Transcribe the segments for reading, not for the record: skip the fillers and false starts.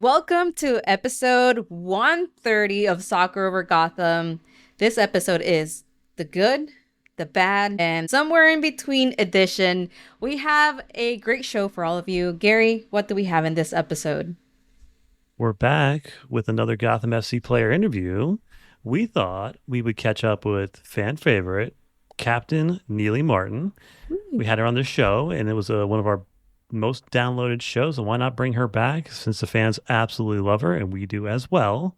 Welcome to episode 130 of Soccer Over Gotham. This episode is the good, the bad, and somewhere in between edition. We have a great show for all of you. Gary, what do we have in this episode? We're back with another Gotham FC player interview. We thought we would catch up with fan favorite, Captain Nealy Martin. We had her on the show, and it was one of our most downloaded shows, and why not bring her back since the fans absolutely love her, and we do as well.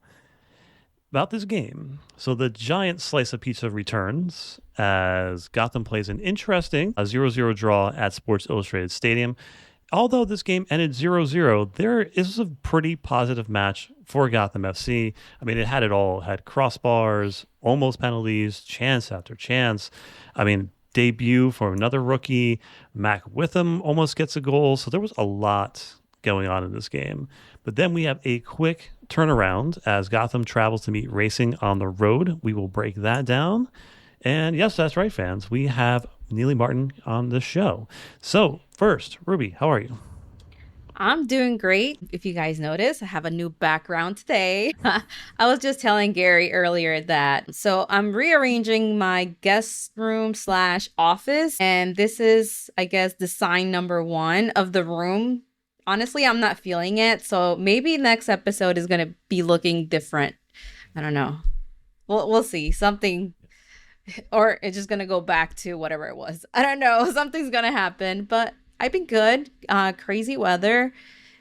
About this game. So the giant slice of pizza returns as Gotham plays an interesting 0-0 draw at Sports Illustrated Stadium. Although this game ended 0-0, there is a pretty positive match for Gotham FC. I mean, it had it all. It had crossbars, almost penalties, chance after chance. I mean, debut for another rookie. Mac Witham almost gets a goal. So there was a lot going on in this game. But then we have a quick turnaround as Gotham travels to meet Racing on the road. We will break that down. And yes, that's right, fans. We have Nealy Martin on the show. So first, Ruby, how are you? I'm doing great. If you guys notice, I have a new background today. I was just telling Gary earlier that, so I'm rearranging my guest room / office. And this is, I guess, design number 1 of the room. Honestly, I'm not feeling it. So maybe next episode is going to be looking different. I don't know. We'll see. Something, or it's just going to go back to whatever it was. I don't know. Something's going to happen, but I've been good. Crazy weather.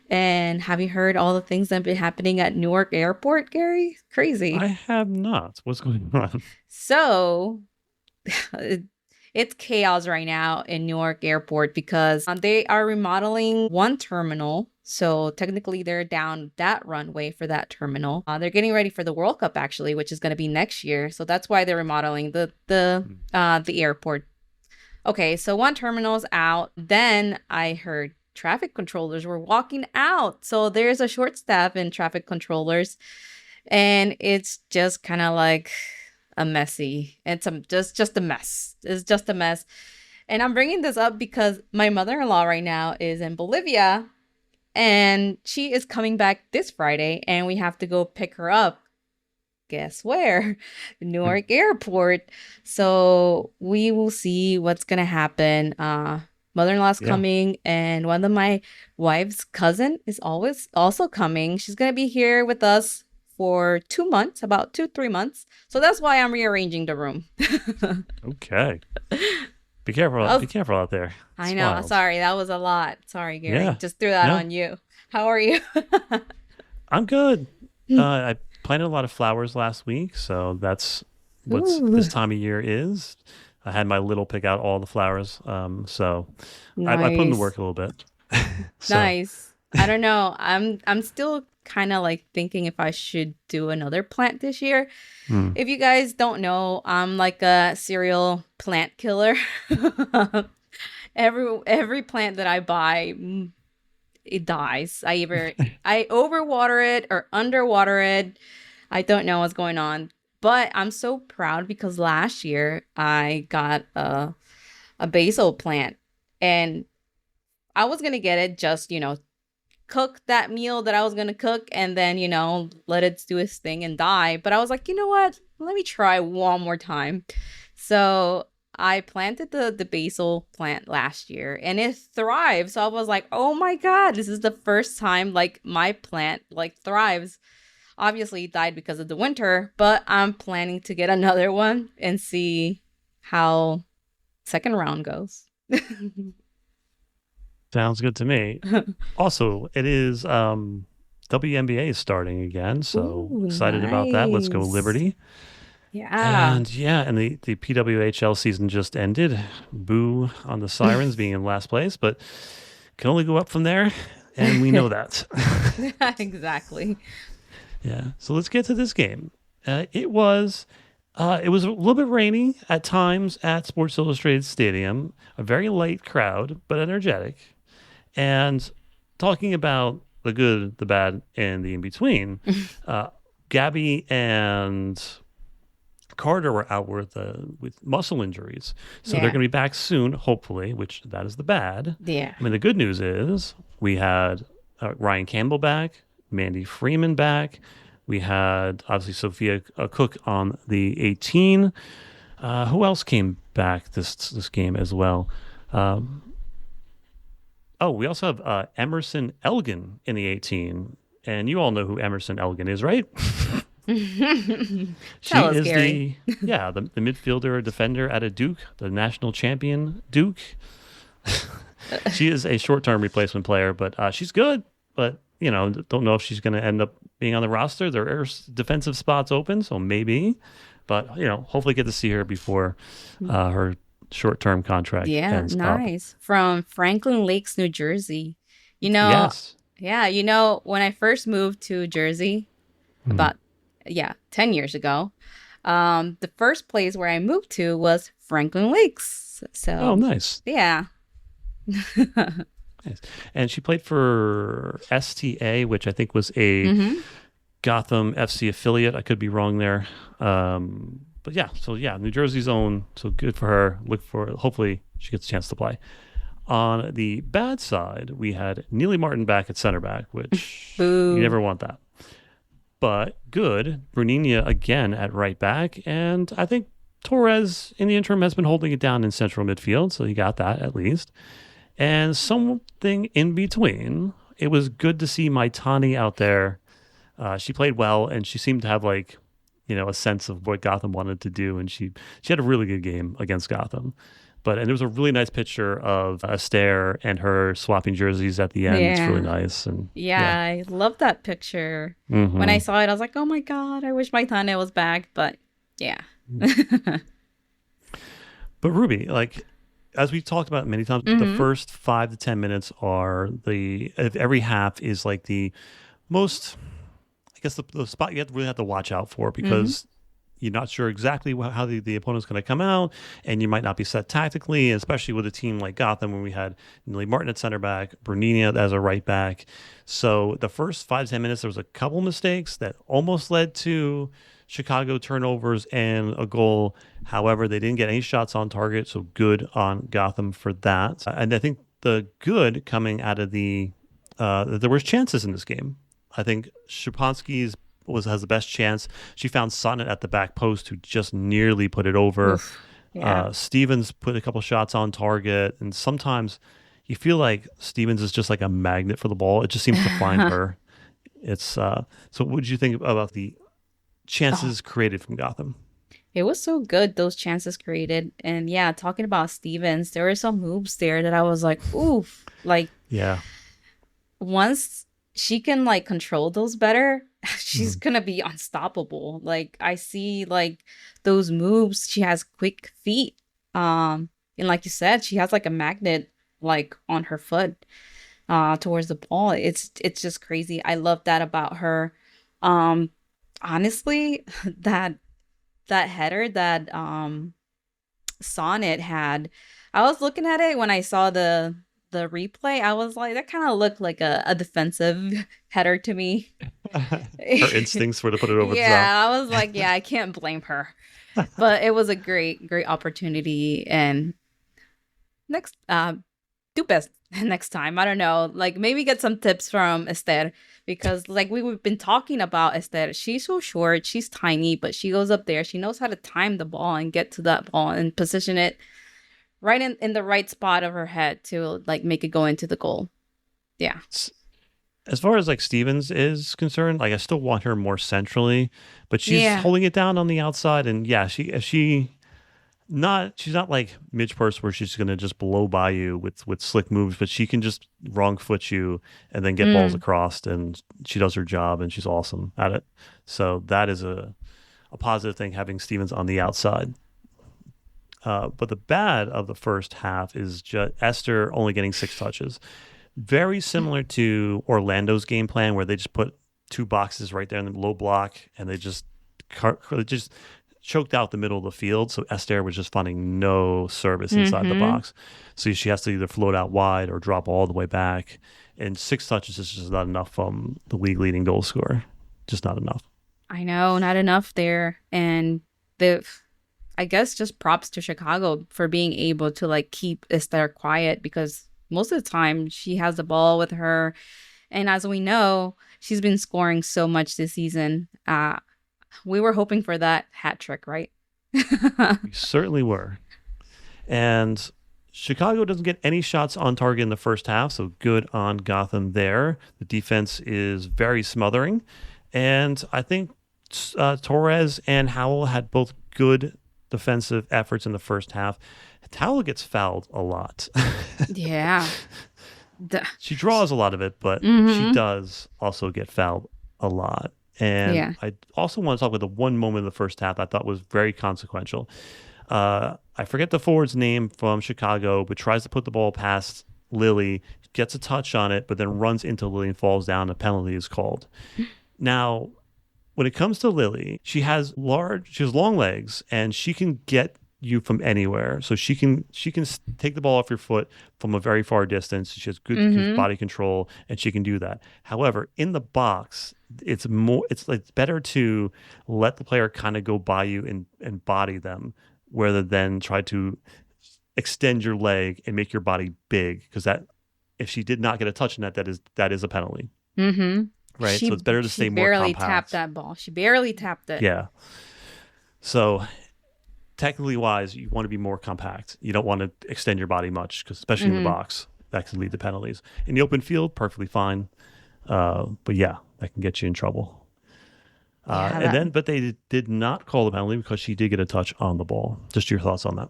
And have you heard all the things that have been happening at Newark Airport, Gary? Crazy. I have not. What's going on? So it's chaos right now in Newark Airport because they are remodeling one terminal. So technically they're down that runway for that terminal. They're getting ready for the World Cup, actually, which is going to be next year. So that's why they're remodeling the airport. Okay, so one terminal's out. Then I heard traffic controllers were walking out. So there's a short staff in traffic controllers. And it's just kind of like a messy. It's just a mess. It's just a mess. And I'm bringing this up because my mother-in-law right now is in Bolivia. And she is coming back this Friday. And we have to go pick her up. Guess where? Newark Airport. So we will see what's gonna happen. Mother-in-law's coming, and one of my wife's cousin is always also coming. She's gonna be here with us for 2 months, about 2-3 months. So that's why I'm rearranging the room. Okay. Be careful. Be careful out there. I know. Wild. Sorry, that was a lot. Sorry, Gary. Yeah. Just threw that on you. How are you? I'm good. I planted a lot of flowers last week, so that's what this time of year is. I had my little pick out all the flowers, so nice. I put in the work a little bit. Nice. I don't know. I'm still kind of like thinking if I should do another plant this year. If you guys don't know, I'm like a serial plant killer. Every plant that I buy, it dies. I overwater it or underwater it. I don't know what's going on, but I'm so proud because last year I got a basil plant, and I was gonna get it just cook that meal that I was gonna cook and then let it do its thing and die. But I was like, you know what? Let me try one more time. So I planted the basil plant last year and it thrived. So I was like, oh my God, this is the first time like my plant like thrives. Obviously it died because of the winter, but I'm planning to get another one and see how second round goes. Sounds good to me. Also, it is WNBA is starting again, so excited about that. Let's go Liberty. Yeah. And the PWHL season just ended. Boo on the Sirens being in last place, but can only go up from there, and we know that. Exactly. Yeah. So let's get to this game. It was a little bit rainy at times at Sports Illustrated Stadium. A very light crowd, but energetic. And talking about the good, the bad, and the in-between, Gabby and Carter were out with muscle injuries. So they're going to be back soon, hopefully, which that is the bad. Yeah. I mean, the good news is we had Ryan Campbell back, Mandy Freeman back. We had obviously Sophia Cook on the 18. Who else came back this game as well? Um, oh, we also have Emerson Elgin in the 18. And you all know who Emerson Elgin is, right? She Tell us, is Gary. the midfielder defender at a Duke, the national champion Duke. She is a short-term replacement player, but she's good. But don't know if she's going to end up being on the roster. There are defensive spots open, so maybe. But hopefully get to see her before her short-term contract Yeah, ends up. nice. From Franklin Lakes, New Jersey. You know, Yes. yeah, when I first moved to Jersey about 10 years ago, the first place where I moved to was Franklin Lakes. Oh, So, nice. yeah. Nice. And she played for STA, which I think was a hmm Gotham FC affiliate. I could be wrong there. But New Jersey's own. So good for her. Hopefully she gets a chance to play. On the bad side, we had Nealy Martin back at center back, which you Boo. never want that. But good, Bruninha again at right back. And I think Torres in the interim has been holding it down in central midfield. So he got that at least. And something in between. It was good to see Maitani out there. She played well, and she seemed to have a sense of what Gotham wanted to do, and she had a really good game against Gotham. And there was a really nice picture of Esther and her swapping jerseys at the end. It's really Yeah. nice, and Yeah, I love that picture. When I saw it, I was like, oh my God, I wish my Tanya was back. But yeah. But Ruby, as we talked about many times, the first 5 to 10 minutes are every half is like the most, I guess the spot you really have to watch out for because you're not sure exactly how the opponent's going to come out, and you might not be set tactically, especially with a team like Gotham when we had Nealy Martin at center back, Bruninha as a right back. So the first 5 to 10 minutes, there was a couple mistakes that almost led to Chicago turnovers and a goal. However, they didn't get any shots on target, so good on Gotham for that. And I think the good coming out of there was chances in this game. I think Shapansky's has the best chance. She found Sonnet at the back post who just nearly put it over. Oof. Yeah. Stevens put a couple shots on target, and sometimes you feel like Stevens is just like a magnet for the ball. It just seems to find her. It's so what did you think about the chances created from Gotham? It was so good, those chances created. And yeah, talking about Stevens, there were some moves there that I was like, oof. Yeah. Once she can control those better, she's gonna be unstoppable. I see those moves. She has quick feet. And like you said, she has a magnet on her foot towards the ball. It's just crazy. I love that about her. Honestly, that header that Sonnet had, I was looking at it when I saw the replay. I was like, that kind of looked like a defensive header to me. Her instincts were to put it over the top. Yeah, I was like, yeah, I can't blame her. But it was a great opportunity. And next, do best next time. I don't know, maybe get some tips from Esther, because we've been talking about Esther. She's so short, she's tiny, but she goes up there. She knows how to time the ball and get to that ball and position it right in the right spot of her head to make it go into the goal. Yeah. As far as Stevens is concerned, I still want her more centrally, but she's holding it down on the outside. And yeah, she's not like Midge Purce where she's going to just blow by you with slick moves, but she can just wrong foot you and then get balls across, and she does her job and she's awesome at it. So that is a positive thing, having Stevens on the outside. But the bad of the first half is just Esther only getting 6 touches. Very similar to Orlando's game plan, where they just put 2 boxes right there in the low block, and they just choked out the middle of the field. So Esther was just finding no service inside the box. So she has to either float out wide or drop all the way back. And 6 touches is just not enough from the league leading goal scorer. Just not enough. I know, not enough there. And I guess just props to Chicago for being able to keep Esther quiet, because most of the time she has the ball with her And as we know, she's been scoring so much this season. We were hoping for that hat trick, right? We certainly were. And Chicago doesn't get any shots on target in the first half, so good on Gotham there. The defense is very smothering. And I think Torres and Howell had both good defensive efforts in the first half. Howell gets fouled a lot. Yeah. She draws a lot of it, but she does also get fouled a lot. And I also want to talk about the one moment in the first half I thought was very consequential. I forget the forward's name from Chicago, but tries to put the ball past Lily, gets a touch on it, but then runs into Lily and falls down. A penalty is called. Now, when it comes to Lily, she has long legs, and she can get you from anywhere. So she can take the ball off your foot from a very far distance. She has good body control, and she can do that. However, in the box, it's better to let the player kind of go by you and body them, rather than try to extend your leg and make your body big. Because that, if she did not get a touch in that is a penalty. Right, so it's better to stay more compact. She barely tapped that ball. She barely tapped it. Yeah. So technically wise, you want to be more compact. You don't want to extend your body much, because especially in the box, that can lead to penalties. In the open field, perfectly fine. But yeah, that can get you in trouble. But they did not call the penalty because she did get a touch on the ball. Just your thoughts on that?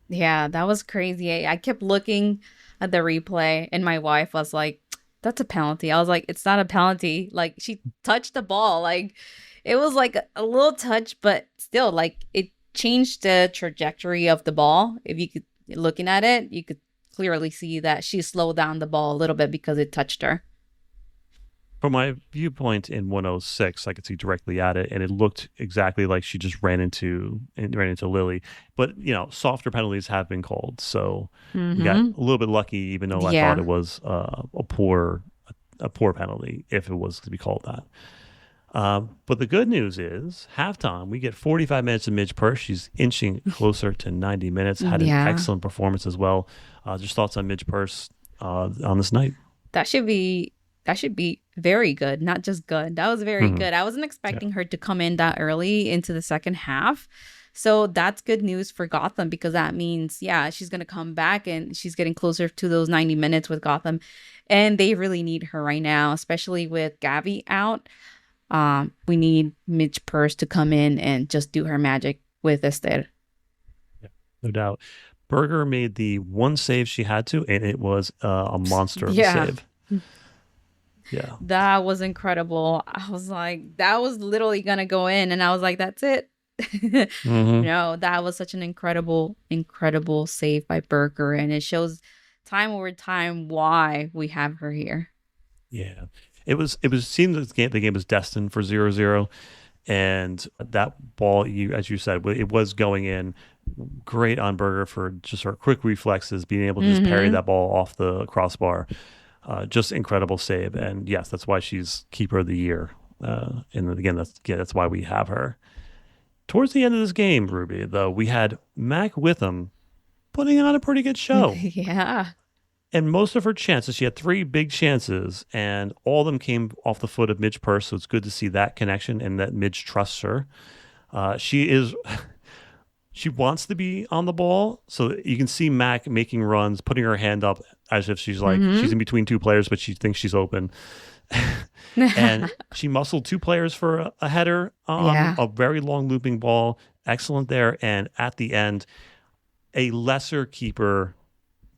Yeah, that was crazy. I kept looking at the replay, and my wife was like, "That's a penalty." I was like, "It's not a penalty. Like, she touched the ball. Like, it was like a little touch, but still, like, it changed the trajectory of the ball. If you could, looking at it, you could clearly see that she slowed down the ball a little bit because it touched her." From my viewpoint in 106, I could see directly at it, and it looked exactly like she just ran into Lily. But softer penalties have been called, so we got a little bit lucky. Even though I thought it was a poor penalty, if it was to be called that. But the good news is, halftime we get 45 minutes of Midge Purce. She's inching closer to 90 minutes. Had an excellent performance as well. Just thoughts on Midge Purce on this night? That should be very good, not just good. That was very good. I wasn't expecting her to come in that early into the second half. So that's good news for Gotham, because that means, she's going to come back and she's getting closer to those 90 minutes with Gotham. And they really need her right now, especially with Gabby out. We need Midge Purce to come in and just do her magic with Esther. Yeah, no doubt. Berger made the one save she had to, and it was a monster of a save. Yeah. That was incredible. I was like, that was literally going to go in. And I was like, that's it. No, that was such an incredible save by Berger. And it shows time over time why we have her here. Yeah. It seemed that the game was destined for 0-0. And that ball, as you said, it was going in. Great on Berger for just her quick reflexes, being able to just parry that ball off the crossbar. Just incredible save, and yes, that's why she's keeper of the year. And again, that's why we have her. Towards the end of this game, Ruby, though, we had Mac Witham putting on a pretty good show. Yeah. And most of her chances, she had 3 big chances, and all of them came off the foot of Midge Purce. So it's good to see that connection and that Midge trusts her. She wants to be on the ball, so you can see Mac making runs, putting her hand up as if she's like she's in between 2 players, but she thinks she's open. And she muscled 2 players for a header on a very long looping ball. Excellent there. And at the end, a lesser keeper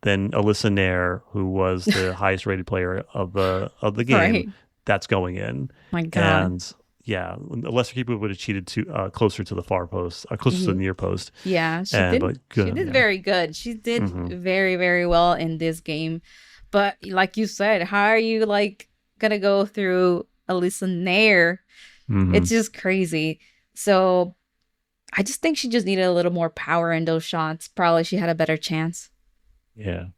than Alyssa Nair, who was the highest rated player of the game, that's going in. My God. And yeah, a lesser keeper would have cheated closer to the far post, closer to the near post. Yeah, she did very good. She did very, very well in this game. But like you said, how are you gonna go through Alyssa Nair? It's just crazy. So I just think she just needed a little more power in those shots. Probably she had a better chance. Yeah.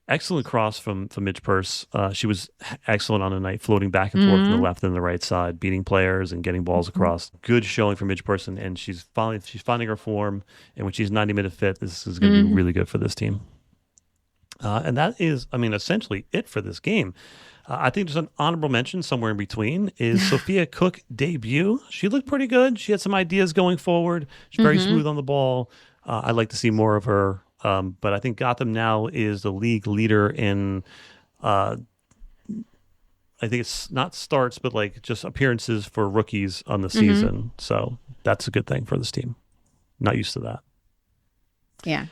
Excellent cross from Midge Purce. She was excellent on the night, floating back and forth from the left and the right side, beating players and getting balls across. Good showing from Midge Purce, and she's finding her form. And when she's 90-minute fit, this is going to be really good for this team. And that is, I mean, essentially it for this game. I think there's an honorable mention somewhere in between is Sophia Cook debut. She looked pretty good. She had some ideas going forward. She's very Mm-hmm. smooth on the ball. I'd like to see more of her. But I think Gotham now is the league leader in, uh, I think it's not starts, but like just appearances for rookies on the Mm-hmm. season. So that's a good thing for this team. Not used to that. Yeah.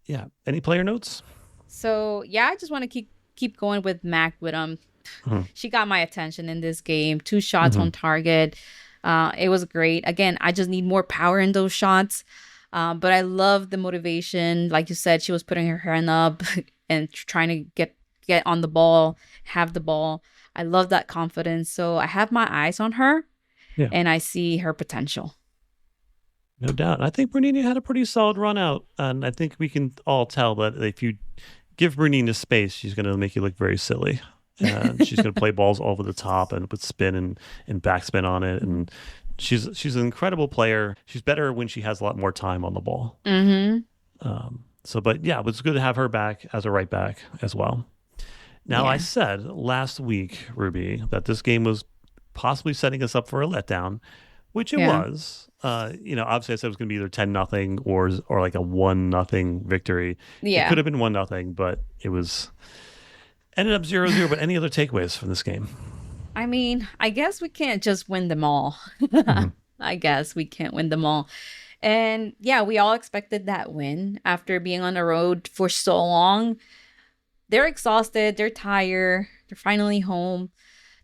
Yeah. Any player notes? So yeah, I just want to keep going with Mac with Mhm. She got my attention in this game. 2 shots Mhm. on target. It was great. Again, I just need more power in those shots. But I love the motivation. Like you said, she was putting her hand up and trying to get on the ball, have the ball. I love that confidence. So I have my eyes on her Yeah. and I see her potential. No doubt. I think Bernini had a pretty solid run out, and I think we can all tell that if you give Bernini space, she's going to make you look very silly. And she's going to play balls over the top and with spin and backspin on it. And she's an incredible player. She's better when she has a lot more time on the ball. Mm-hmm. But yeah, it was good to have her back as a right back as well. Now, I Yeah. said last week, Ruby, that this game was possibly setting us up for a letdown, which it Yeah. was. Obviously I said it was going to be either 10-0 or like a 1-0 victory. It Yeah. could have been 1-0, but it was ended up 0-0. But any other takeaways from this game? I mean, I guess we can't just win them all. Mhm. I guess we can't win them all. And yeah, we all expected that win after being on the road for so long. They're exhausted, they're tired, they're finally home.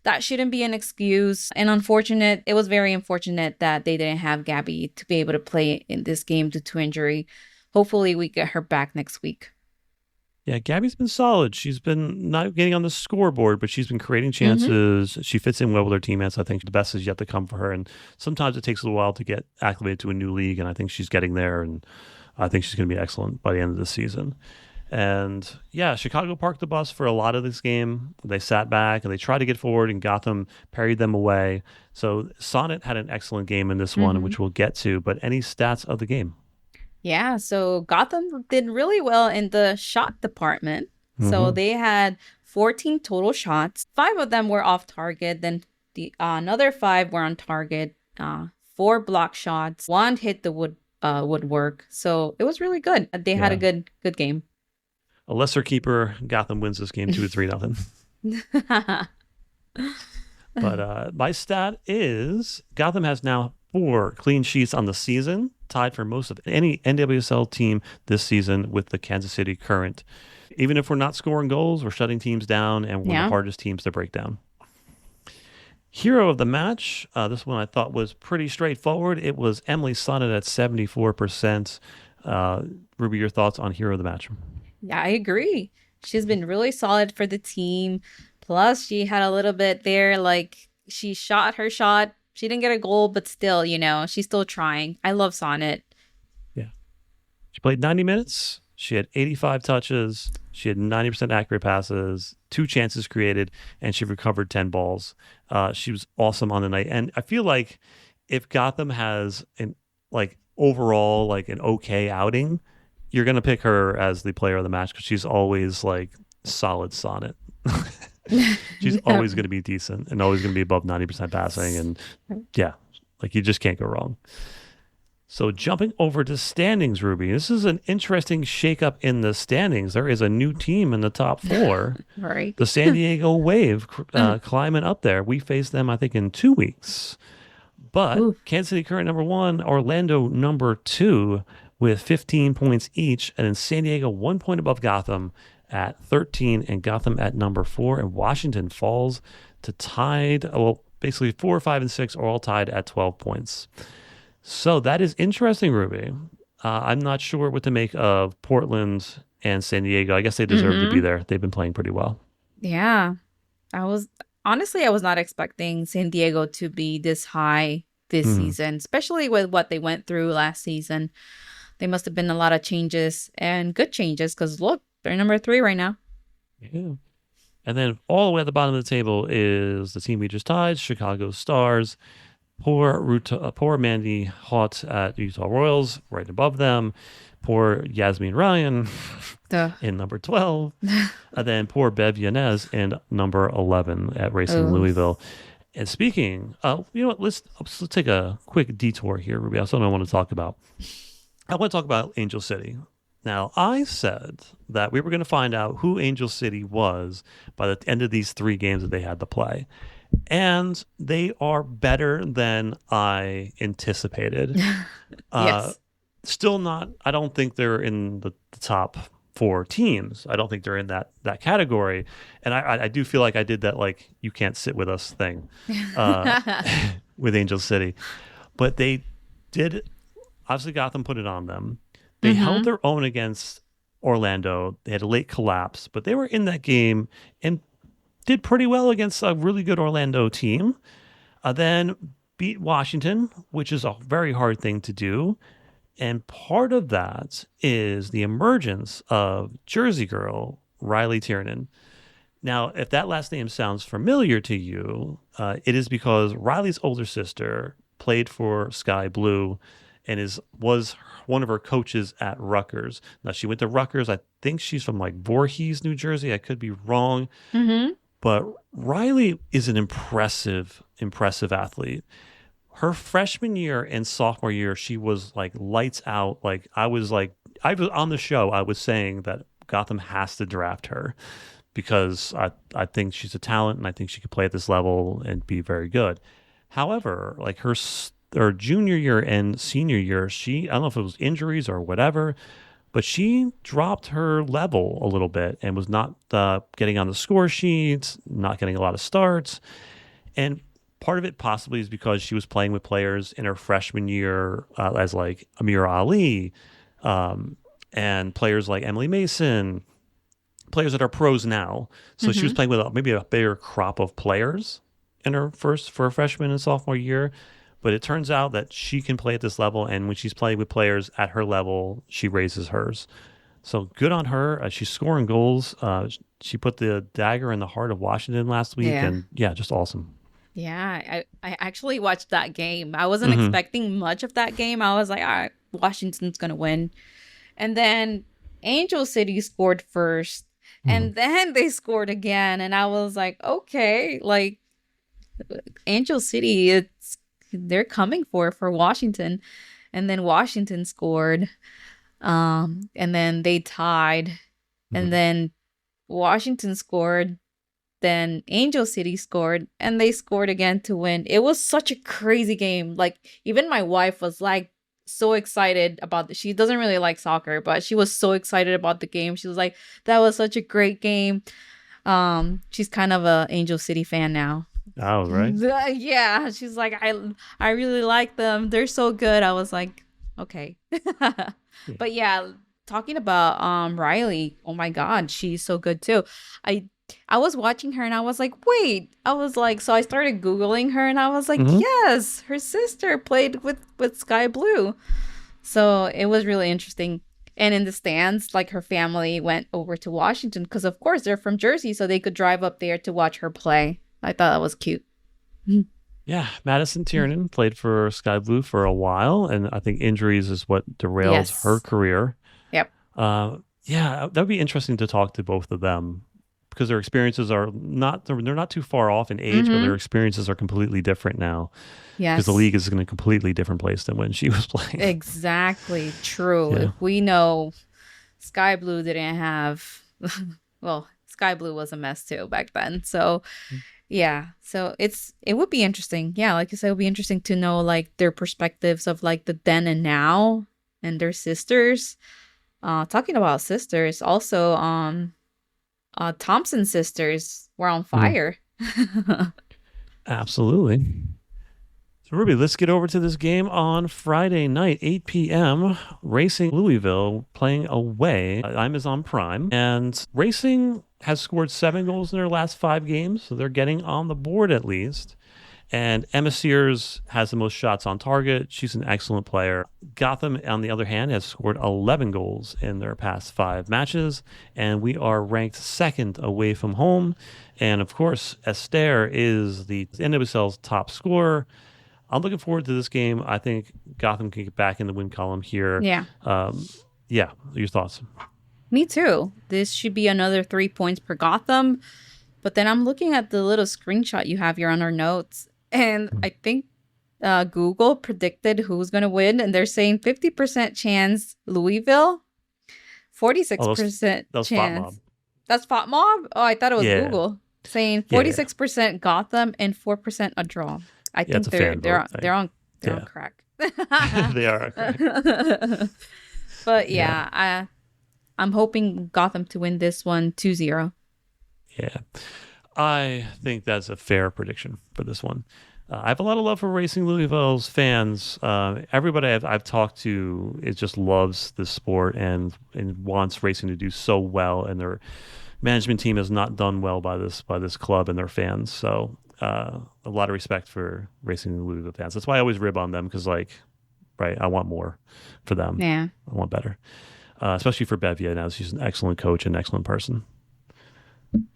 That shouldn't be an excuse. And it was very unfortunate that they didn't have Gabby to be able to play in this game due to injury. Hopefully, we get her back next week. Yeah, Gabby's been solid. She's been not getting on the scoreboard, but she's been creating Mm-hmm. chances. She fits in well with her teammates. I think the best is yet to come for her. And sometimes it takes a little while to get acclimated to a new league, and I think she's getting there. And I think she's going to be excellent by the end of the season. And yeah, Chicago parked the bus for a lot of this game. They sat back and they tried to get forward, and Gotham parried them away. So Sonnet had an excellent game in this one, Mm-hmm. which we'll get to. But any stats of the game? Yeah, so Gotham did really well in the shot department. So Mm-hmm. they had 14 total shots. 5 of them were off target. Then the another 5 were on target. 4 block shots. 1 hit the woodwork. So it was really good. They had a Yeah. good game. A lesser keeper, Gotham wins this game 2-3-0. But my stat is Gotham has now 4 clean sheets on the season, tied for most of any NWSL team this season with the Kansas City Current. Even if we're not scoring goals, we're shutting teams down, and we're the Yeah. hardest teams to break down. Hero of the match, this one I thought was pretty straightforward. It was Emily Sonnet at 74%. Ruby, your thoughts on hero of the match? Yeah, I agree. She's been really solid for the team. Plus, she had a little bit there, like she shot her shot. She didn't get a goal, but still, she's still trying. I love Sonnet. Yeah. She played 90 minutes. She had 85 touches. She had 90% accurate passes, 2 chances created, and she recovered 10 balls. She was awesome on the night. And I feel like if Gotham has overall like an okay outing, you're going to pick her as the player of the match because she's always like solid Sonnet. She's always going to be decent and always going to be above 90% passing. And yeah, like you just can't go wrong. So jumping over to standings, Ruby, this is an interesting shakeup in the standings. There is a new team in the top 4, Right. the San Diego Wave, climbing up there. We face them, I think, in 2 weeks. But Ooh. Kansas City Current number 1, Orlando number 2 with 15 points each. And then San Diego 1 point above Gotham at 13 and Gotham at number 4. And Washington falls to tied. Well, basically 4, 5, and 6 are all tied at 12 points. So that is interesting, Ruby. I'm not sure what to make of Portland and San Diego. I guess they deserve to be there. They've been playing pretty well. Yeah. I was not expecting San Diego to be this high this season, especially with what they went through last season. They must have been a lot of changes and good changes because look, they're number 3 right now. Yeah. And then all the way at the bottom of the table is the team we just tied, Chicago Stars. Poor Mandy Haught at Utah Royals, right above them. poor Yasmin Ryan Duh. in number 12. And then poor Bev Yanez in number 11 at Racing Oh. Louisville. And speaking, you know what? Let's take a quick detour here, Ruby. That's what I want to talk about. I want to talk about Angel City. Now, I said that we were going to find out who Angel City was by the end of these 3 games that they had to play. And they are better than I anticipated. Yes. Still not, I don't think they're in the top 4 teams. I don't think they're in that category. And I do feel like I did that, like, you can't sit with us thing with Angel City. But they did, obviously Gotham put it on them. They held their own against Orlando. They had a late collapse, but they were in that game and did pretty well against a really good Orlando team. Then beat Washington, which is a very hard thing to do. And part of that is the emergence of Jersey girl Riley Tiernan. Now, if that last name sounds familiar to you, it is because Riley's older sister played for Sky Blue and was one of her coaches at Rutgers. Now, she went to Rutgers. I think she's from like Voorhees, New Jersey. I could be wrong. But Riley is an impressive athlete. Her freshman year and sophomore year, she was like lights out. Like I was on the show, I was saying that Gotham has to draft her because I think she's a talent and I think she could play at this level and be very good. However, like her junior year and senior year, I don't know if it was injuries or whatever, but she dropped her level a little bit and was not getting on the score sheets, not getting a lot of starts. And part of it possibly is because she was playing with players in her freshman year as like Amira Ali and players like Emily Mason, players that are pros now. So she was playing with maybe a bigger crop of players in her for a freshman and sophomore year. But it turns out that she can play at this level, and when she's playing with players at her level, she raises hers. So good on her. She's scoring goals. She put the dagger in the heart of Washington last week, and just awesome. Yeah, I actually watched that game. I wasn't expecting much of that game. I was like, all right, Washington's going to win. And then Angel City scored first, and then they scored again. And I was like, okay, like Angel City, they're coming for Washington. And then Washington scored, and then they tied, and then Washington scored. Then Angel City scored, and they scored again to win. It was such a crazy game. Like, even my wife was like so excited about she doesn't really like soccer, but she was so excited about the game. She was like, that was such a great game. She's kind of a Angel City fan now. Oh, right. Yeah, she's like, I really like them. They're so good. I was like, okay. But yeah, talking about Riley, oh my God, she's so good too. I was watching her and I was like, wait. I was like, so I started Googling her and I was like, yes, her sister played with Sky Blue. So it was really interesting. And in the stands, like her family went over to Washington because, of course, they're from Jersey, so they could drive up there to watch her play. I thought that was cute. Yeah, Madison Tiernan played for Sky Blue for a while, and I think injuries is what derailed her career. Yep. Yeah, that would be interesting to talk to both of them because their experiences are they're not too far off in age, but their experiences are completely different now. Yes. Because the league is in a completely different place than when she was playing. Exactly. True. Yeah. If we know Sky Blue didn't have, well, Sky Blue was a mess too back then. So yeah, so it would be interesting. Yeah, like you said, it would be interesting to know like their perspectives of like the then and now and their sisters. Talking about sisters, also Thompson sisters were on fire. Absolutely. So Ruby, let's get over to this game on Friday night, 8 p.m. Racing Louisville playing away at Amazon Prime. And Racing has scored 7 goals in their last 5 games, so they're getting on the board at least. And Emma Sears has the most shots on target. She's an excellent player. Gotham, on the other hand, has scored 11 goals in their past 5 matches. And we are ranked 2nd away from home. And of course, Esther is the NWSL's top scorer. I'm looking forward to this game. I think Gotham can get back in the win column here. Yeah. Yeah, your thoughts? Me too. This should be another 3 points per Gotham. But then I'm looking at the little screenshot you have here on our notes, and I think Google predicted who's going to win, and they're saying 50% chance Louisville, Oh, 46% those Fat Mob. chance. That's Fat Mob? Oh, I thought it was Yeah, Google saying yeah, 46% Gotham and 4% a draw. I yeah. It's think a fan vote thing. they're on Yeah, crack. they are. Correct. But Yeah, yeah, I'm hoping Gotham to win this one 2-0. yeah. I think that's a fair prediction for this one. I have a lot of love for Racing Louisville's fans. Everybody I've talked to is just loves this sport and wants racing to do so well, and their management team has not done well by this club and their fans. So a lot of respect for Racing Louisville fans. That's why I always rib on them because, like, right, I want more for them. Yeah. I want better, especially for Bevia now. She's an excellent coach and excellent person.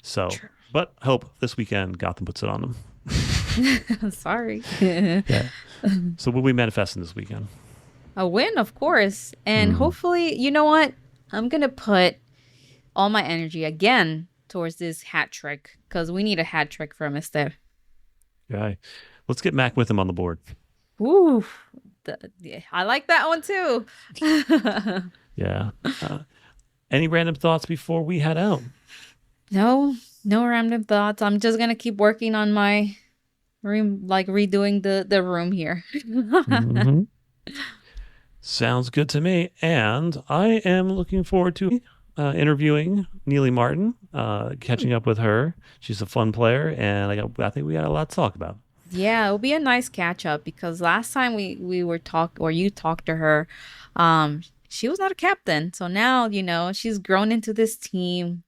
So, True. but hope this weekend Gotham puts it on them. Sorry. Yeah. So what we manifesting this weekend? A win, of course. And hopefully, you know what? I'm going to put all my energy again towards this hat trick because we need a hat trick from Esther. Okay. Let's get Mac with him on the board. Ooh, yeah, I like that one too. Yeah. Any random thoughts before we head out? No random thoughts. I'm just going to keep working on my room, like redoing the room here. Mhm. Sounds good to me. And I am looking forward to interviewing Nealy Martin, catching up with her. She's a fun player, and I think we got a lot to talk about. Yeah, it'll be a nice catch up because last time we were or you talked to her, she was not a captain. So now, she's grown into this team.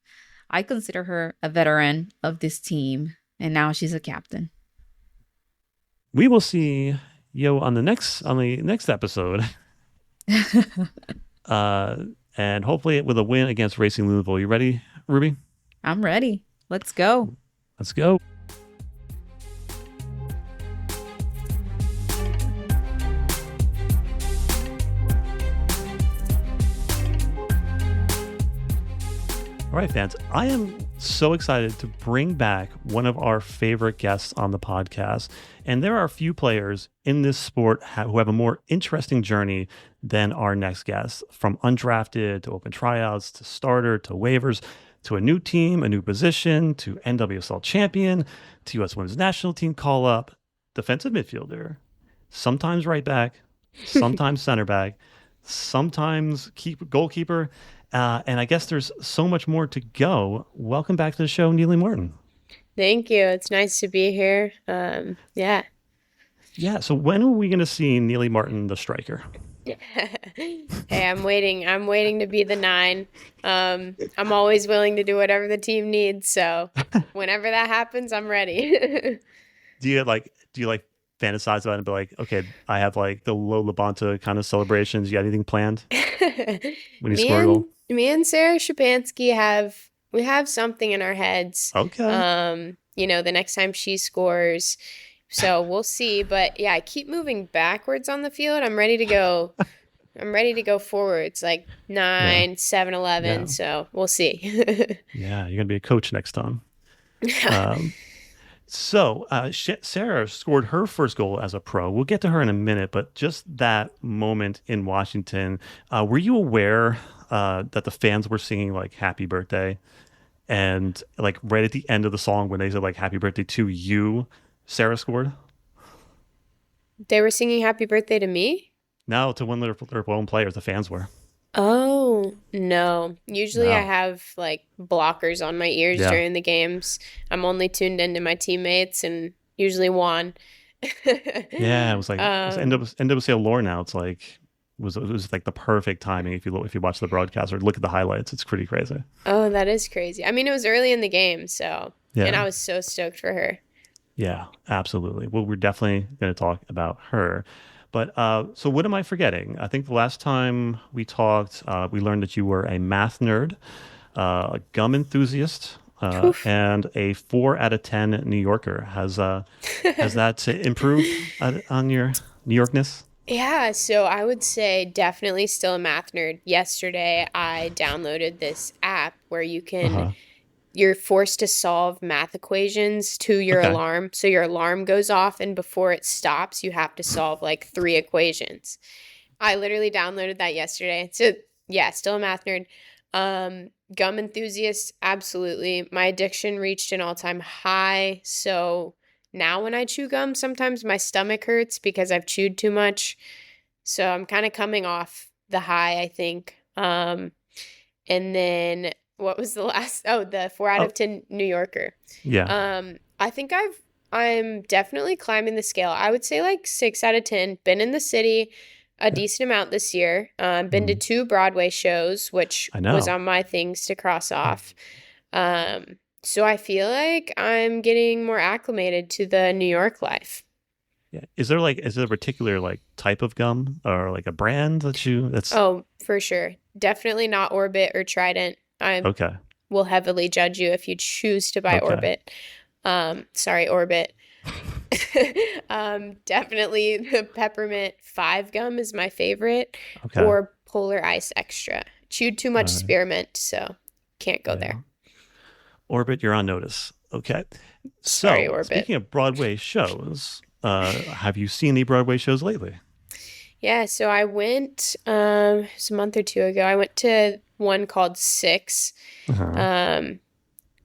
I consider her a veteran of this team, and now she's a captain. We will see you on the next episode. And hopefully with a win against Racing Louisville. You ready, Ruby? I'm ready. Let's go. Let's go. All right, fans, I am so excited to bring back one of our favorite guests on the podcast. And there are a few players in this sport who have a more interesting journey than our next guest. From undrafted to open tryouts to starter to waivers to a new team, a new position to NWSL champion to U.S. Women's National Team call-up, defensive midfielder, sometimes right back, sometimes center back, sometimes goalkeeper. And I guess there's so much more to go. Welcome back to the show, Nealy Martin. Thank you. It's nice to be here. Yeah. Yeah. So when are we going to see Nealy Martin, the striker? Hey, I'm waiting. I'm waiting to be the 9. I'm always willing to do whatever the team needs. So whenever that happens, I'm ready. Do you fantasize about it and be like, okay, I have like the Lola Bonta kind of celebrations. You got anything planned when you score a goal? Me and Sarah Shapansky have something in our heads. Okay. The next time she scores. So we'll see. But yeah, I keep moving backwards on the field. I'm ready to go. I'm ready to go forwards, like 9, 7, 11. Yeah. So we'll see. Yeah, you're gonna be a coach next time. So Sarah scored her first goal as a pro. We'll get to her in a minute, but just that moment in Washington, were you aware that the fans were singing like "Happy Birthday," and like right at the end of the song when they said like "Happy Birthday to you," Sarah scored? They were singing happy birthday to me? No, to one of their own players, the fans were. Oh, no. Usually No. I have like blockers on my ears Yeah. during the games. I'm only tuned into my teammates and usually Juan. Yeah, it was like it's Um, NWSL lore now. It's like it was like the perfect timing if you watch the broadcast or look at the highlights. It's pretty crazy. Oh, that is crazy. I mean, it was early in the game, so and Yeah. I was so stoked for her. Yeah, absolutely. Well, we're definitely going to talk about her. But so what am I forgetting? I think the last time we talked, we learned that you were a math nerd, a gum enthusiast, Oof. and a 4 out of 10 New Yorker. Has that improved on your New Yorkness? Yeah, so I would say definitely still a math nerd. Yesterday, I downloaded this app where Uh-huh. you're forced to solve math equations to your Okay. alarm. So your alarm goes off, and before it stops, you have to solve like three equations. I literally downloaded that yesterday. So yeah, still a math nerd. Gum enthusiast, absolutely. My addiction reached an all-time high. So now when I chew gum, sometimes my stomach hurts because I've chewed too much. So I'm kind of coming off the high, I think. And then what was the last? Oh, the 4 out Oh, of 10 New Yorker. yeah. I think I'm definitely climbing the scale. I would say like 6 out of 10. Been in the city a Yeah. decent amount this year. Been to Mhm. 2 Broadway shows, which I was know. on my things to cross off. So I feel like I'm getting more acclimated to the New York life. Yeah. Is there a particular like type of gum or like a brand that's Oh, for sure. Definitely not Orbit or Trident. I okay. will heavily judge you if you choose to buy Okay. Orbit. Sorry, Orbit. Definitely the peppermint 5 gum is my favorite, Okay. or Polar Ice Extra. Chewed too much All right. spearmint, so can't go Yeah. there. Orbit, you're on notice. Okay. Sorry, So, Orbit. speaking of Broadway shows, have you seen any Broadway shows lately? Yeah, so I went it's a month or two ago. I went to one called Six. Uh-huh. Um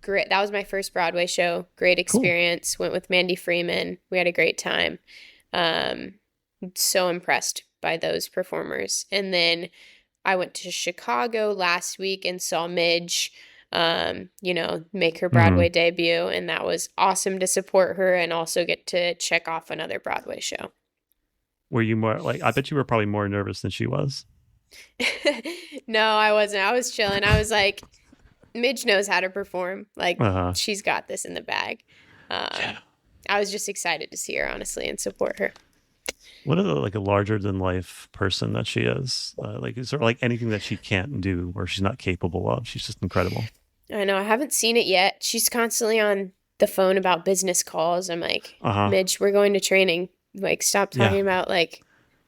Great. That was my first Broadway show. Great Cool. experience. Went with Mandy Freeman. We had a great time. Um, so impressed by those performers. And then I went to Chicago last week and saw Midge, make her Hmm. Broadway debut. And that was awesome to support her and also get to check off another Broadway show. Were you more like, I bet you were probably more nervous than she was. No, I wasn't. I was chilling. I was like, Midge knows how to perform. Like, Uh-huh. she's got this in the bag. Um, Yeah. I was just excited to see her, honestly, and support her. What a like a larger than life person that she is. Like, is there like anything that she can't do or she's not capable of? She's just incredible. I know I haven't seen it yet. She's constantly on the phone about business calls. I'm like, Uh-huh. Midge, we're going to training. Like, stop Yeah. talking about like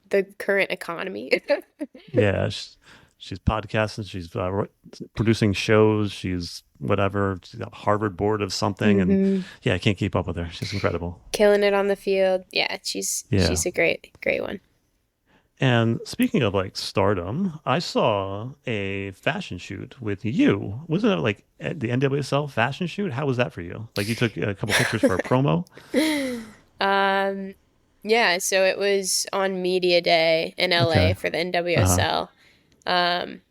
the current economy. Yeah. She's podcasting. She's producing shows. She's whatever. She's got Harvard board of something. And hmm yeah, I can't keep up with her. She's incredible. Killing it on the field. Yeah, she's Yeah. she's a great one. And speaking of like stardom, I saw a fashion shoot with you. Wasn't it like at the NWSL fashion shoot? How was that for you? Like you took a couple pictures for a promo? um, yeah, so it was on Media Day in LA Okay. for the Uh-huh. NWSL. Um,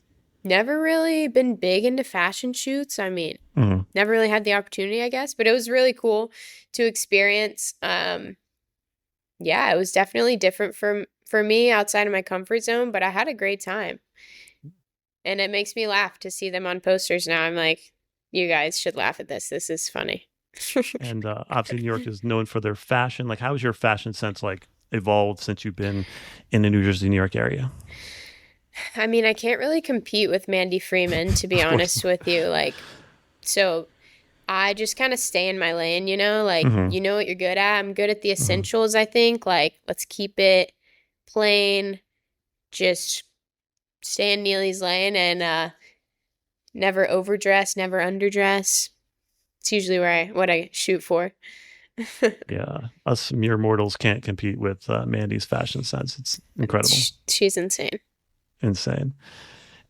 Never really been big into fashion shoots. I mean, Mhm. never really had the opportunity, I guess, but it was really cool to experience. Yeah, it was definitely different for me outside of my comfort zone, but I had a great time. And it makes me laugh to see them on posters now. I'm like, you guys should laugh at this. This is funny. And obviously New York is known for their fashion. Like how has your fashion sense like evolved since you've been in the New Jersey, New York area? I mean, I can't really compete with Mandy Freeman, to be Of course. honest with you. Like, so I just kind of stay in my lane, like, Hmm. you know what you're good at. I'm good at the Hmm. essentials, I think. Like, let's keep it plain, just stay in Neely's lane and never overdress, never underdress. It's usually what I shoot for. Yeah. Us mere mortals can't compete with Mandy's fashion sense. It's incredible. She's insane. Insane.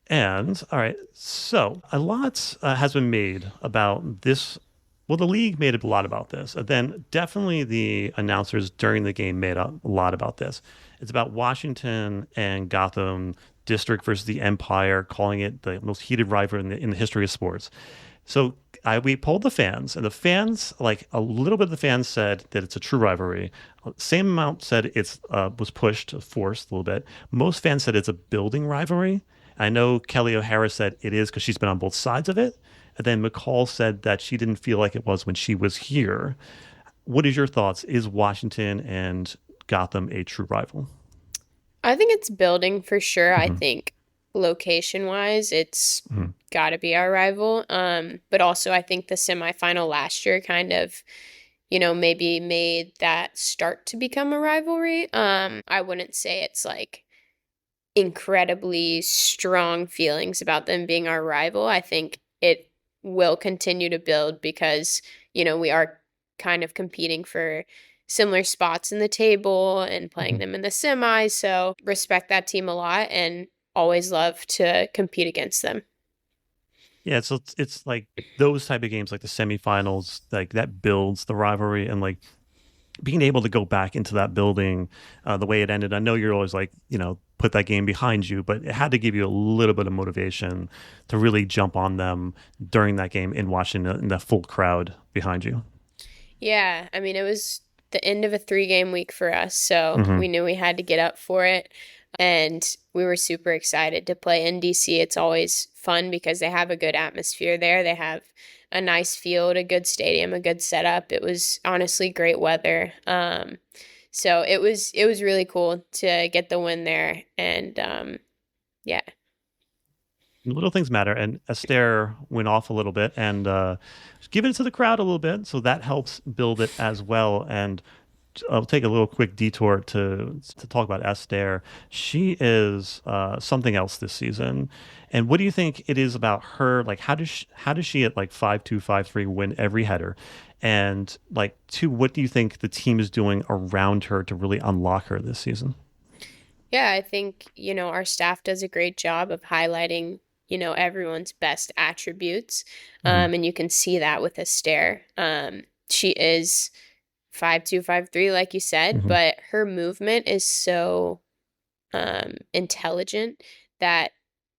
And all right, so a lot has been made about this. Well, the league made a lot about this. And then definitely the announcers during the game made a lot about this. It's about Washington and Gotham District versus the Empire, calling it the most heated rivalry in the history of sports. So we polled the fans, and the fans, like a little bit of the fans said that it's a true rivalry. Same amount said it's was pushed, forced a little bit. Most fans said it's a building rivalry. I know Kelly O'Hara said it is because she's been on both sides of it. And then McCall said that she didn't feel like it was when she was here. What is your thoughts? Is Washington and Gotham a true rival? I think it's building for sure. I Hmm. think location wise, it's Hmm. got to be our rival. But also, I think the semifinal last year kind of maybe made that start to become a rivalry. I wouldn't say it's like incredibly strong feelings about them being our rival. I think it will continue to build because, we are kind of competing for similar spots in the table and playing them in the semis. So respect that team a lot and always love to compete against them. Yeah, so it's like those type of games, like the semifinals, like that builds the rivalry, and like being able to go back into that building the way it ended. I know you're always like, put that game behind you, but it had to give you a little bit of motivation to really jump on them during that game in watching in the full crowd behind you. Yeah, I mean, it was the end of a 3-game week for us, so we knew we had to get up for it. And we were super excited to play in DC. It's always fun because they have a good atmosphere there. They have a nice field, a good stadium, a good setup. It was honestly great weather. So it was really cool to get the win there. And yeah. Little things matter, and Esther went off a little bit and give it to the crowd a little bit, so that helps build it as well. And I'll take a little quick detour to talk about Esther. She is something else this season. And what do you think it is about her? Like, how does she at like 5'2", 5'3" win every header? And like, two, what do you think the team is doing around her to really unlock her this season? Yeah, I think, our staff does a great job of highlighting, everyone's best attributes. And you can see that with Esther. She is 5'2", 5'3", like you said, but her movement is so intelligent that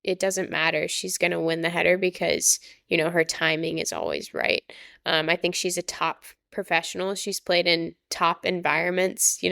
it doesn't matter. She's going to win the header because, her timing is always right. I think she's a top professional. She's played in top environments,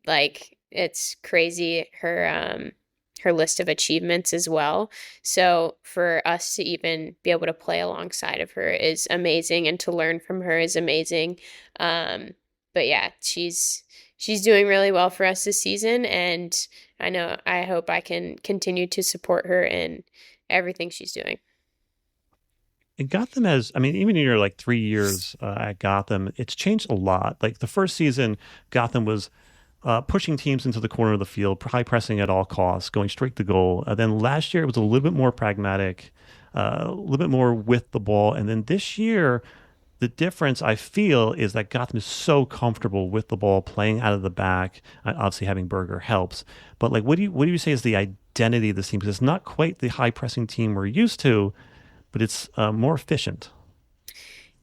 like it's crazy her list of achievements as well. So for us to even be able to play alongside of her is amazing, and to learn from her is amazing. But yeah, she's doing really well for us this season, and I hope I can continue to support her in everything she's doing. And Gotham has, I mean, even in your like 3 years at Gotham, it's changed a lot. Like the first season, Gotham was pushing teams into the corner of the field, high pressing at all costs, going straight to goal. Then last year, it was a little bit more pragmatic, a little bit more with the ball. And then this year, the difference I feel is that Gotham is so comfortable with the ball, playing out of the back. Obviously, having Berger helps. But like, what do you say is the identity of this team? Because it's not quite the high pressing team we're used to, but it's more efficient.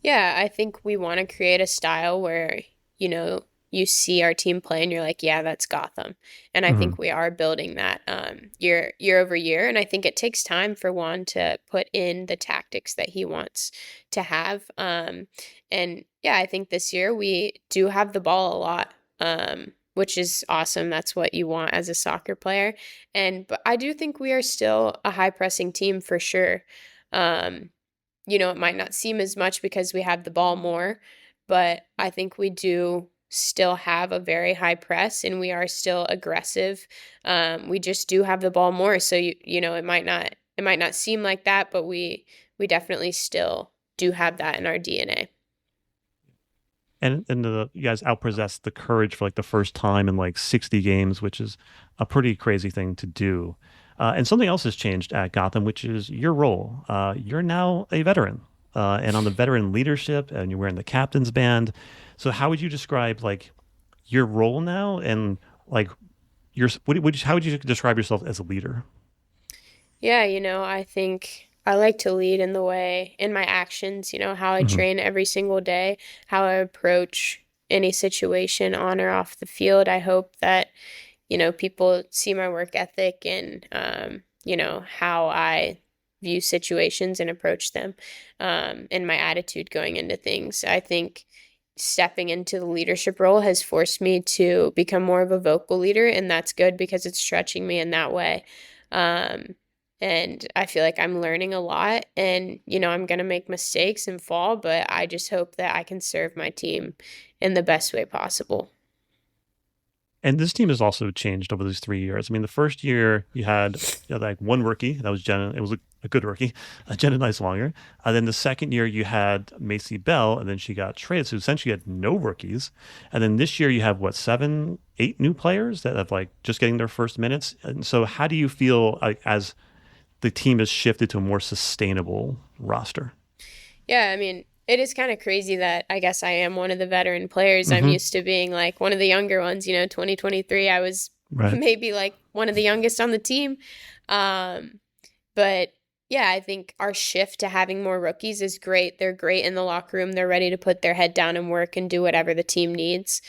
Yeah, I think we want to create a style where, you see our team play and you're like, yeah, that's Gotham. And I think we are building that year over year. And I think it takes time for Juan to put in the tactics that he wants to have. And yeah, I think this year we do have the ball a lot, which is awesome. That's what you want as a soccer player. But I do think we are still a high pressing team for sure. It might not seem as much because we have the ball more, but I think we do still have a very high press and we are still aggressive. We just do have the ball more. So, it might not seem like that, but we definitely still do have that in our DNA. And you guys outpossessed the courage for like the first time in like 60 games, which is a pretty crazy thing to do. And something else has changed at Gotham, which is your role. You're now a veteran, and on the veteran leadership, and you're wearing the captain's band. So how would you describe like your role now, and like how would you describe yourself as a leader? Yeah, I think I like to lead in my actions, how I train every single day, how I approach any situation on or off the field. I hope that people see my work ethic and, how I view situations and approach them, and my attitude going into things. I think stepping into the leadership role has forced me to become more of a vocal leader, and that's good because it's stretching me in that way. And I feel like I'm learning a lot, and, I'm going to make mistakes and fall, but I just hope that I can serve my team in the best way possible. And this team has also changed over these 3 years. I mean, the first year you had like one rookie. That was Jenna. It was a good rookie, Jenna Nice-Longer. Then the second year you had Macy Bell, and then she got traded. So essentially you had no rookies. And then this year you have what, 7, 8 new players that have like just getting their first minutes. And so how do you feel like as the team has shifted to a more sustainable roster? Yeah, I mean, it is kind of crazy that I guess I am one of the veteran players. I'm used to being like one of the younger ones, 2023, I was Right. maybe like one of the youngest on the team. But yeah, I think our shift to having more rookies is great. They're great in the locker room. They're ready to put their head down and work and do whatever the team needs,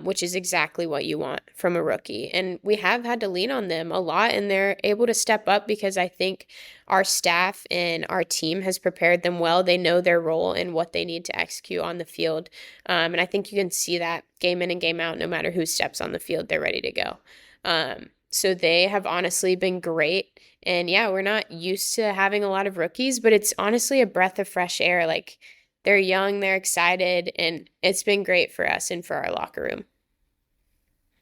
which is exactly what you want from a rookie. And we have had to lean on them a lot, and they're able to step up because I think our staff and our team has prepared them well. They know their role and what they need to execute on the field. And I think you can see that game in and game out, no matter who steps on the field, they're ready to go. So they have honestly been great. And yeah, we're not used to having a lot of rookies, but it's honestly a breath of fresh air. Like, they're young, they're excited, and it's been great for us and for our locker room.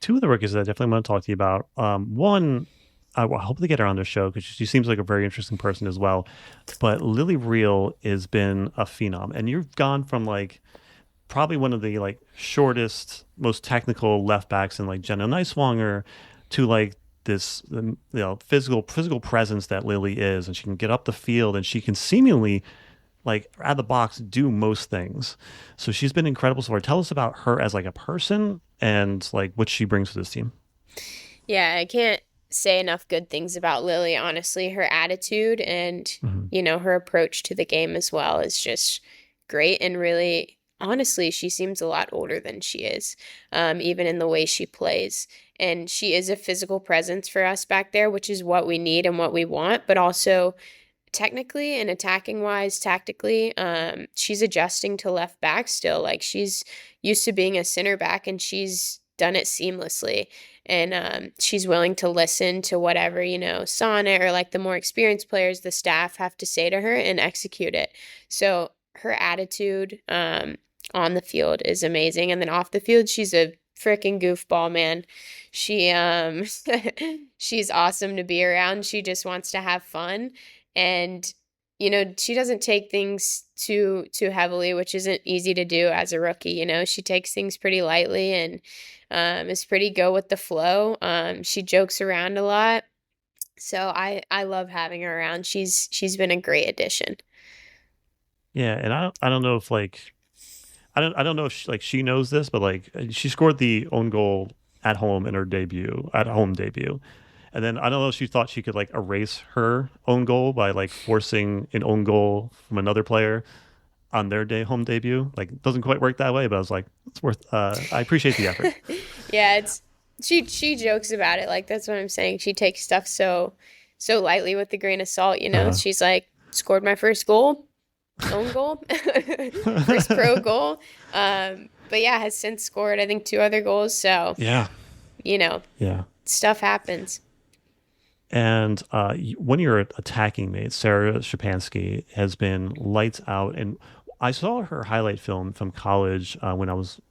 Two of the rookies that I definitely want to talk to you about. One, I hope to get her on the show because she seems like a very interesting person as well. But Lily Reel has been a phenom, and you've gone from like probably one of the like shortest, most technical left backs in like Jenna Nice-Longer to like this physical presence that Lily is, and she can get up the field and she can seemingly like out of the box do most things. So she's been incredible so far. Tell us about her as like a person and like what she brings to this team. Yeah, I can't say enough good things about Lily, honestly. Her attitude and, her approach to the game as well is just great. And really, honestly, she seems a lot older than she is, even in the way she plays. And she is a physical presence for us back there, which is what we need and what we want, but also technically and attacking wise, tactically, she's adjusting to left back still. Like, she's used to being a center back and she's done it seamlessly. And she's willing to listen to whatever, Sonnet or like the more experienced players, the staff have to say to her and execute it. So her attitude on the field is amazing. And then off the field, she's a freaking goofball, man. She she's awesome to be around. She just wants to have fun. And she doesn't take things too heavily, which isn't easy to do as a rookie. She takes things pretty lightly and is pretty go with the flow. She jokes around a lot. So I love having her around. She's been a great addition. Yeah, and I don't know if like I don't know if she knows this, but like she scored the own goal at home in her home debut. And then I don't know if she thought she could like erase her own goal by like forcing an own goal from another player on their home debut. Like, it doesn't quite work that way, but I was like, it's worth. I appreciate the effort. Yeah, she jokes about it. Like, that's what I'm saying. She takes stuff so lightly with a grain of salt. She's like, scored my first goal, own goal, first pro goal. But yeah, has since scored I think 2 other goals. So yeah, stuff happens. And one of your attacking mates, Sarah Shapansky, has been lights out. And I saw her highlight film from college when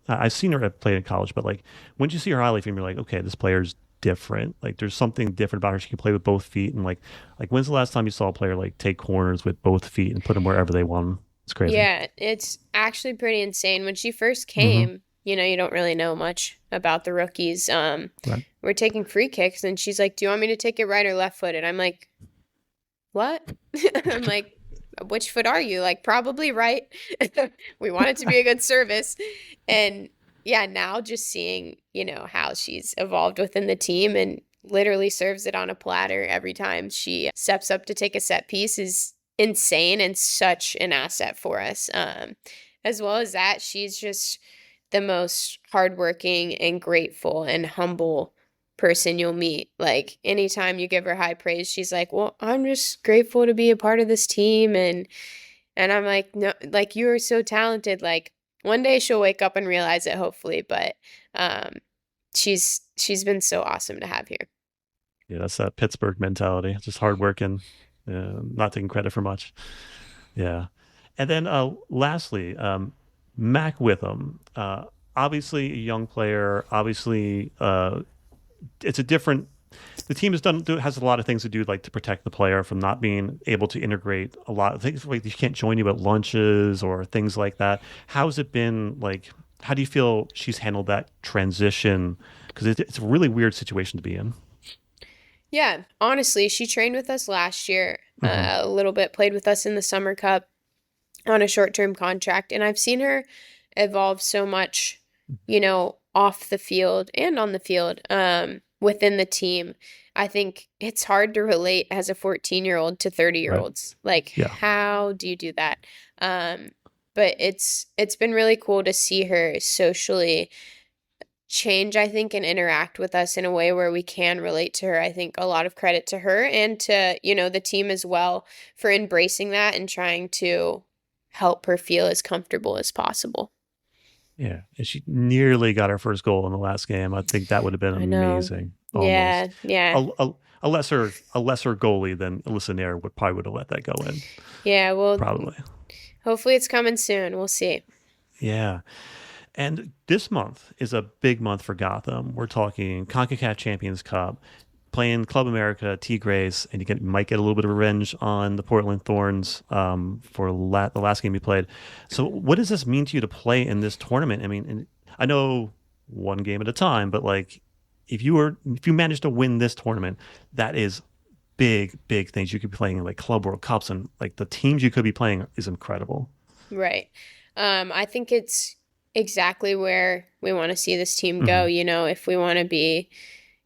I've seen her play in college, but like when you see her highlight film, you're like, okay, this player's different. Like, there's something different about her. She can play with both feet. And like when's the last time you saw a player like take corners with both feet and put them wherever they want them? It's crazy. Yeah, it's actually pretty insane. When she first came, you don't really know much about the rookies. Right. We're taking free kicks, and she's like, do you want me to take it right or left-footed? I'm like, what? I'm like, which foot are you? Like, probably right. We want it to be a good service. And yeah, now just seeing, how she's evolved within the team and literally serves it on a platter every time she steps up to take a set piece is insane and such an asset for us. As well as that, she's just the most hardworking and grateful and humble person you'll meet. Like, anytime you give her high praise, she's like, well, I'm just grateful to be a part of this team. And I'm like, no, like, you are so talented. Like, one day she'll wake up and realize it, hopefully. But she's been so awesome to have here. Yeah, that's that Pittsburgh mentality. Just hardworking, not taking credit for much. Yeah. And then lastly, Mac Witham, obviously a young player. Obviously, it's a different the team has a lot of things to do, like to protect the player from not being able to integrate a lot of things. Like, she can't join you at lunches or things like that. How's it been? Like, how do you feel she's handled that transition? Because it's a really weird situation to be in. Yeah, honestly, she trained with us last year a little bit, played with us in the Summer Cup on a short-term contract, and I've seen her evolve so much, off the field and on the field, within the team. I think it's hard to relate as a 14-year-old to 30-year-olds. Right. Like, how do you do that? But it's been really cool to see her socially change, I think, and interact with us in a way where we can relate to her. I think a lot of credit to her and to, the team as well for embracing that and trying to help her feel as comfortable as possible. Yeah. And she nearly got her first goal in the last game. I think that would have been amazing. Almost. Yeah. A lesser goalie than Alyssa Nair would have let that go in. Yeah, well, probably. Hopefully it's coming soon. We'll see. Yeah. And this month is a big month for Gotham. We're talking CONCACAF Champions Cup, playing Club America, Tigres, and you might get a little bit of revenge on the Portland Thorns for the last game you played. So what does this mean to you to play in this tournament? I mean, I know one game at a time, but like if you manage to win this tournament, that is big things. You could be playing in like Club World Cups, and like the teams you could be playing is incredible. Right. I think it's exactly where we want to see this team go. If we want to be,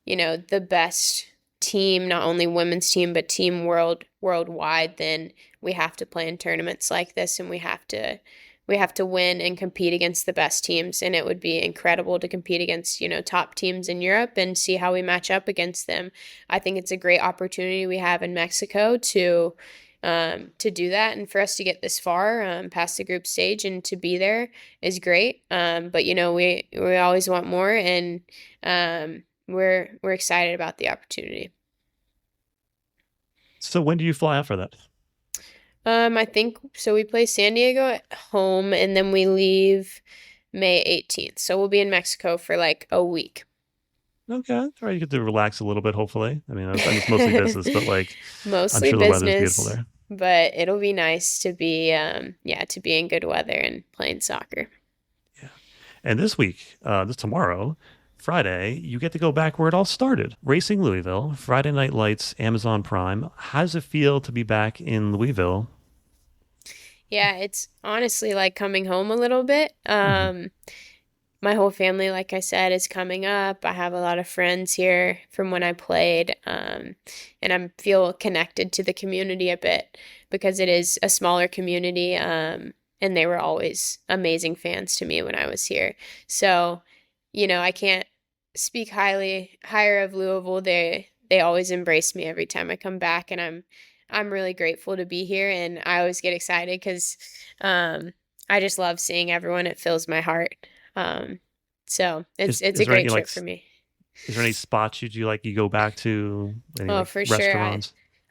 the best team, not only women's team, but team worldwide, then we have to play in tournaments like this, and we have to win and compete against the best teams. And it would be incredible to compete against, top teams in Europe and see how we match up against them. I think it's a great opportunity we have in Mexico to do that, and for us to get this far past the group stage and to be there is great. But we always want more, and we're excited about the opportunity. So when do you fly out for that? I think so. We play San Diego at home, and then we leave May 18th. So we'll be in Mexico for like a week. Okay, all right. You get to relax a little bit, hopefully. I mean, it's mostly business, but like mostly I'm sure business. The weather's beautiful there. But it'll be nice to be, to be in good weather and playing soccer. Yeah, and this week, tomorrow, Friday, you get to go back where it all started. Racing Louisville, Friday Night Lights, Amazon Prime. How does it feel to be back in Louisville? Yeah, it's honestly like coming home a little bit. My whole family, like I said, is coming up. I have a lot of friends here from when I played, and I feel connected to the community a bit because it is a smaller community, and they were always amazing fans to me when I was here. So, I can't speak higher of Louisville. They always embrace me every time I come back, and I'm really grateful to be here, and I always get excited because I just love seeing everyone. It fills my heart. So it's a great trip for me. Is there any spots you go back to? Oh, for sure.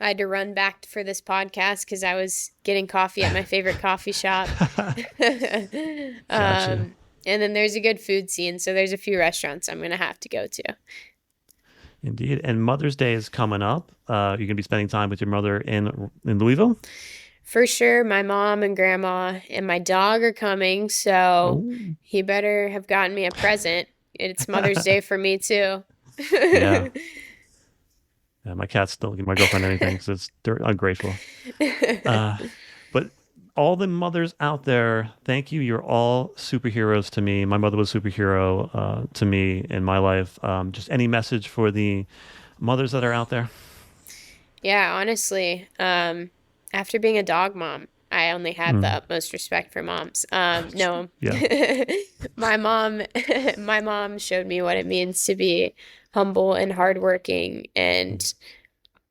I had to run back for this podcast because I was getting coffee at my favorite coffee shop. Gotcha. And then there's a good food scene. So there's a few restaurants I'm going to have to go to. Indeed. And Mother's Day is coming up. You're going to be spending time with your mother in Louisville? For sure, my mom and grandma and my dog are coming, so he better have gotten me a present. It's Mother's Day for me, too. Yeah. My cats don't give my girlfriend anything because they're ungrateful. But all the mothers out there, thank you. You're all superheroes to me. My mother was a superhero to me in my life. Just any message for the mothers that are out there? Yeah, honestly, after being a dog mom, I only had the utmost respect for moms. No, my mom showed me what it means to be humble and hardworking and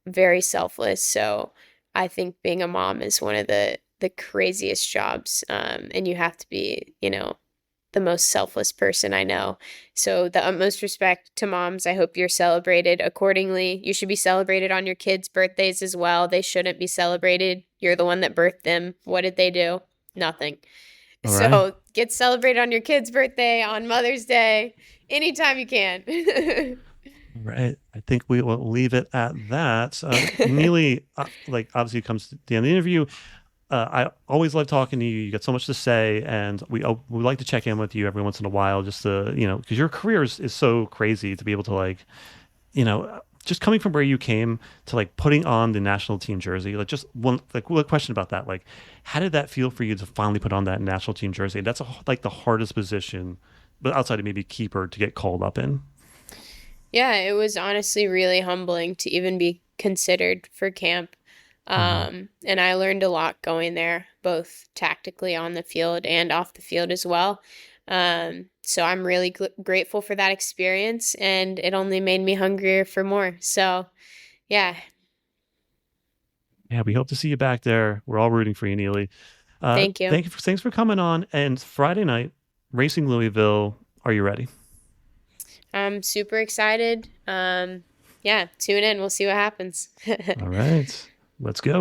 very selfless. So I think being a mom is one of the craziest jobs. And you have to be, the most selfless person I know. So the utmost respect to moms. I hope you're celebrated accordingly. You should be celebrated on your kids' birthdays as well. They shouldn't be celebrated. You're the one that birthed them. What did they do? Nothing. All so right. Get celebrated on your kid's birthday, on Mother's Day, anytime you can. Right. I think we will leave it at that. Neely, like obviously it comes to the end of the interview. I always love talking to you. You got so much to say, and we like to check in with you every once in a while, just to because your career is so crazy to be able to like just coming from where you came to like putting on the national team jersey. Like just one question about that. Like, how did that feel for you to finally put on that national team jersey? That's like the hardest position, but outside of maybe keeper to get called up in. Yeah, it was honestly really humbling to even be considered for camp. Mhm. And I learned a lot going there, both tactically on the field and off the field as well. So I'm really grateful for that experience, and it only made me hungrier for more. So, yeah, Yeah, we hope to see you back there. We're all rooting for you, Neely. thank you. Thanks for coming on. And Friday night, Racing Louisville. Are you ready? I'm super excited. Yeah, tune in. We'll see what happens. All right, let's go.